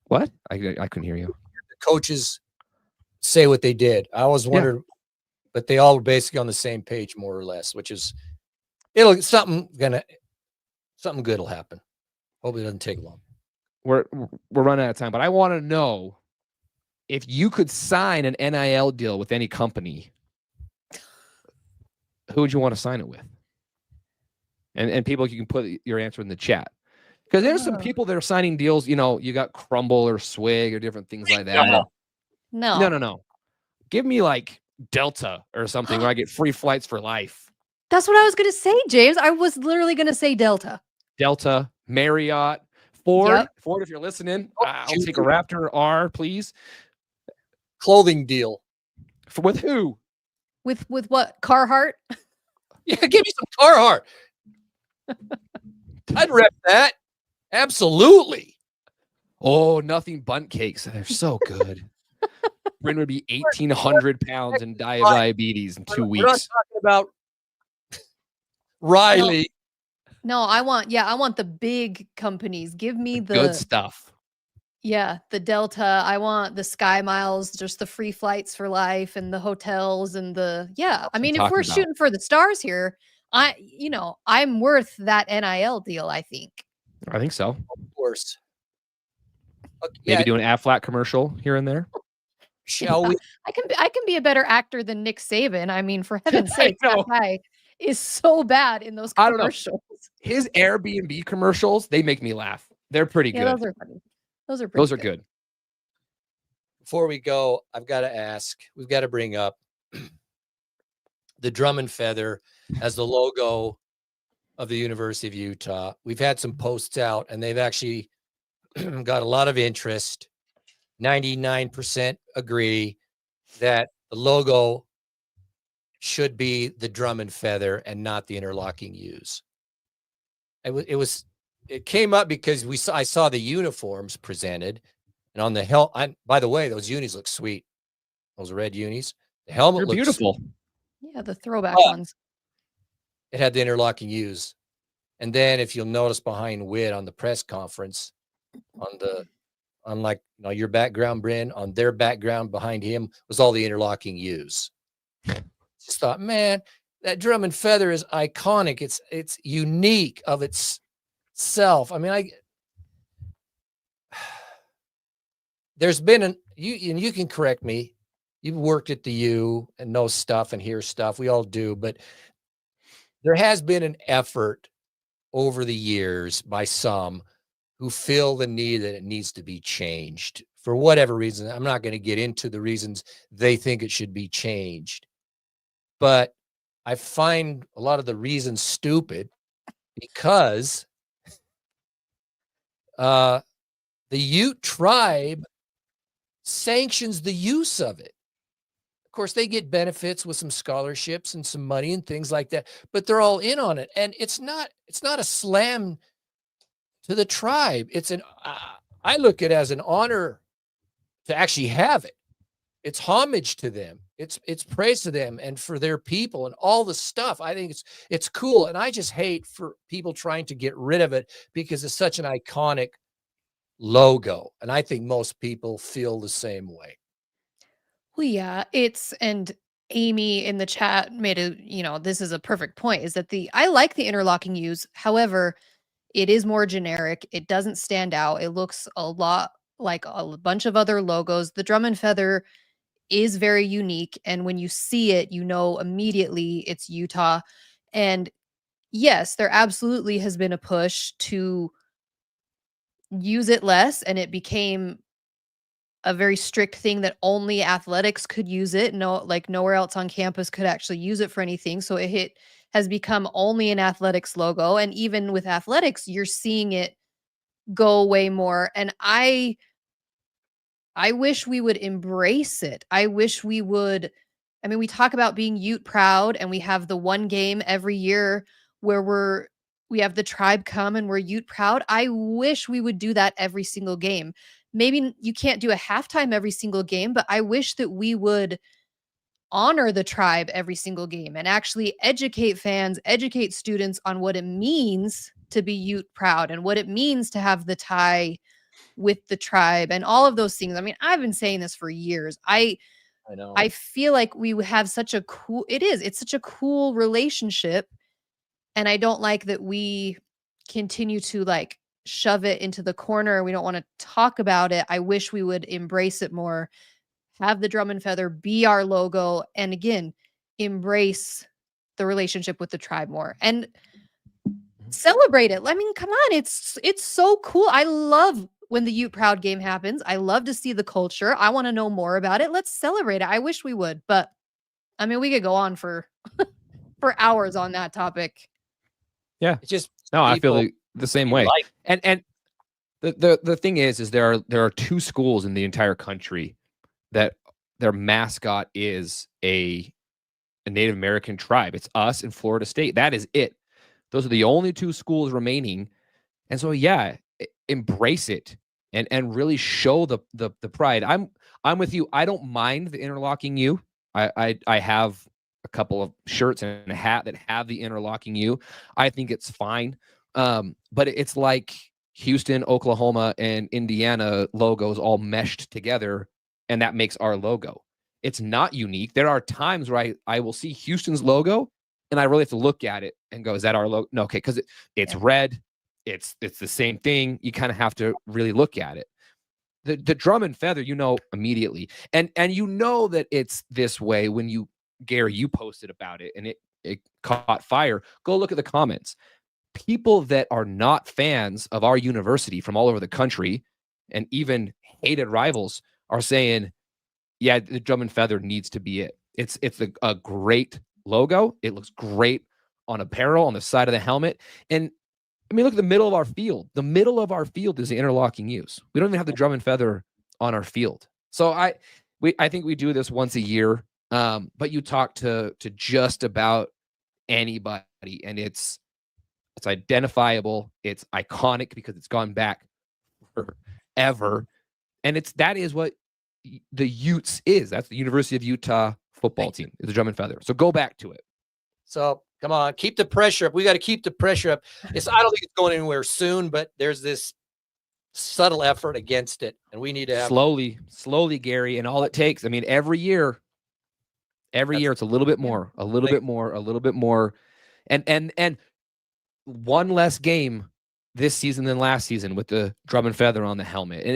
What? I couldn't hear you. The coaches say what they did. I always wondered, but they all were basically on the same page, more or less, which is something good will happen. Hopefully it doesn't take long. We're running out of time, but I want to know if you could sign an NIL deal with any company, who would you want to sign it with? And people, you can put your answer in the chat. Because there's some people that are signing deals, you got Crumble or Swig or different things like that. No. Give me like Delta or something where I get free flights for life. That's what I was going to say, James. I was literally going to say Delta. Delta, Marriott, Ford. Yep. Ford, if you're listening, I'll take a Raptor R, please. Clothing deal. With who? With what? Carhartt? Yeah, give me some Carhartt. I'd rep that. Absolutely. Oh, nothing bundt cakes. They're so good. Bryn would be 1,800 pounds and die of diabetes in 2 weeks. We're not talking about Riley. No, I want the big companies. Give me the good stuff. Yeah, the Delta. I want the Sky Miles, just the free flights for life and the hotels and I mean, if we're shooting for the stars here, I'm worth that NIL deal, I think. I think so. Of course. Okay, maybe do an Aflac commercial here and there. Shall we? I can be a better actor than Nick Saban. I mean, for heaven's sake, that guy is so bad in those commercials. His Airbnb commercials, they make me laugh. They're pretty good. Those are funny. Those are good. Before we go, I've got to ask, we've got to bring up the drum and feather as the logo of the University of Utah. We've had some posts out and they've actually got a lot of interest. 99% agree that the logo should be the drum and feather and not the interlocking U's. It came up because I saw the uniforms presented, and on the helmet. By the way, those unis look sweet. Those red unis. The helmet looks beautiful. Sweet. Yeah, the throwback ones. It had the interlocking U's, and then if you'll notice behind Whit on the press conference, on your background, Bryn, on their background behind him was all the interlocking U's. Just thought, man, that drum and feather is iconic. It's unique of itself. I mean, there's been you can correct me. You've worked at the U and know stuff and hear stuff. We all do, but there has been an effort over the years by some who feel the need that it needs to be changed for whatever reason. I'm not going to get into the reasons they think it should be changed, but I find a lot of the reasons stupid because the Ute tribe sanctions the use of it. Of course, they get benefits with some scholarships and some money and things like that, but they're all in on it. And it's not a slam to the tribe. I look at it as an honor to actually have it. It's homage to them. It's praise to them and for their people and all the stuff. I think it's cool. And I just hate for people trying to get rid of it because it's such an iconic logo. And I think most people feel the same way. Well, yeah, and Amy in the chat made this is a perfect point, is that I like the interlocking U's. However, it is more generic. It doesn't stand out. It looks a lot like a bunch of other logos. The drum and feather is very unique. And when you see it, you know immediately it's Utah. And yes, there absolutely has been a push to use it less. And it became a very strict thing that only athletics could use it. Nowhere else on campus could actually use it for anything. So it has become only an athletics logo. And even with athletics, you're seeing it go way more. And I wish we would embrace it. I wish we would. I mean, we talk about being Ute proud and we have the one game every year where we have the tribe come and we're Ute proud. I wish we would do that every single game. Maybe you can't do a halftime every single game, but I wish that we would honor the tribe every single game and actually educate fans, educate students on what it means to be Ute proud and what it means to have the tie with the tribe and all of those things. I mean, I've been saying this for years. I know. I feel like we have such a cool, it's such a cool relationship. And I don't like that we continue to like shove it into the corner. We don't want to talk about it. I wish we would embrace it more, have the drum and feather be our logo. And again, embrace the relationship with the tribe more and celebrate it. I mean, come on. It's so cool. I love when the Ute Proud game happens. I love to see the culture. I want to know more about it. Let's celebrate it. I wish we would, but I mean, we could go on for hours on that topic. Yeah. It's just no, I feel the same way. Like. And the thing is there are 2 schools in the entire country that their mascot is a Native American tribe. It's us and Florida State. That is it. Those are the only 2 schools remaining. And so, yeah, embrace it and really show the pride. I'm with you. I don't mind the interlocking U. I have a couple of shirts and a hat that have the interlocking U. I think it's fine. But it's like Houston, Oklahoma, and Indiana logos all meshed together, and that makes our logo. It's not unique. There are times where I will see Houston's logo and I really have to look at it and go, is that our logo? No, okay, because it's red. It's the same thing. You kind of have to really look at it. The drum and feather, immediately. And you know that it's this way when Gary, you posted about it and it caught fire. Go look at the comments. People that are not fans of our university from all over the country and even hated rivals are saying, yeah, the drum and feather needs to be it. It's a great logo. It looks great on apparel, on the side of the helmet. And I mean, look at the middle of our field. The middle of our field is the interlocking use. We don't even have the drum and feather on our field. So I think we do this once a year. But you talk to just about anybody, and it's identifiable. It's iconic because it's gone back forever, and that is what the Utes is. That's the University of Utah football team. Is the drum and feather. So go back to it. So come on, keep the pressure up. We got to keep the pressure up. I don't think it's going anywhere soon, but there's this subtle effort against it, and we need to have slowly, Gary. And all it takes, I mean, every year it's a little bit more, a little bit more, and one less game this season than last season with the drum and feather on the helmet. And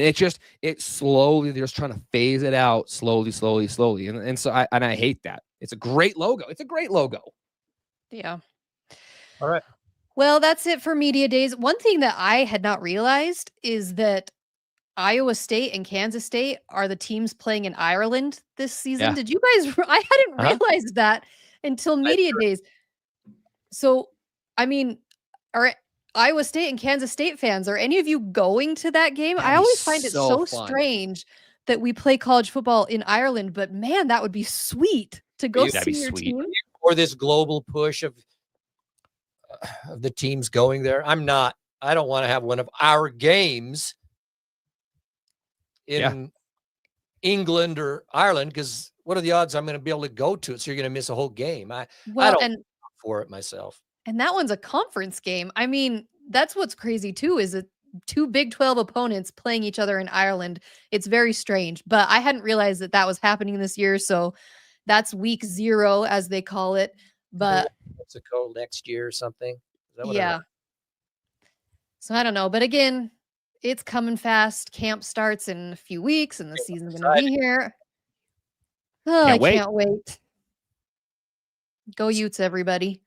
it slowly, they're just trying to phase it out slowly. And so I hate that. It's a great logo. It's a great logo. Yeah. All right. Well, that's it for Media Days. One thing that I had not realized is that Iowa State and Kansas State are the teams playing in Ireland this season. Yeah. Did you guys? I hadn't realized that until Media Days. So, I mean, are Iowa State and Kansas State fans, are any of you going to that game? I always find it so strange that we play college football in Ireland, but man, that would be sweet to go see your team. Or this global push of the teams going there. I don't want to have one of our games in England or Ireland, because what are the odds I'm going to be able to go to it? So you're going to miss a whole game. I don't for it myself. And that one's a conference game. I mean, that's what's crazy too, is that 2 Big 12 opponents playing each other in Ireland. It's very strange, but I hadn't realized that was happening this year. So that's week 0, as they call it. But Mexico next year or something. Yeah. So I don't know. But again, it's coming fast. Camp starts in a few weeks and the season's going to be here. Oh, I can't wait. Go Utes, everybody.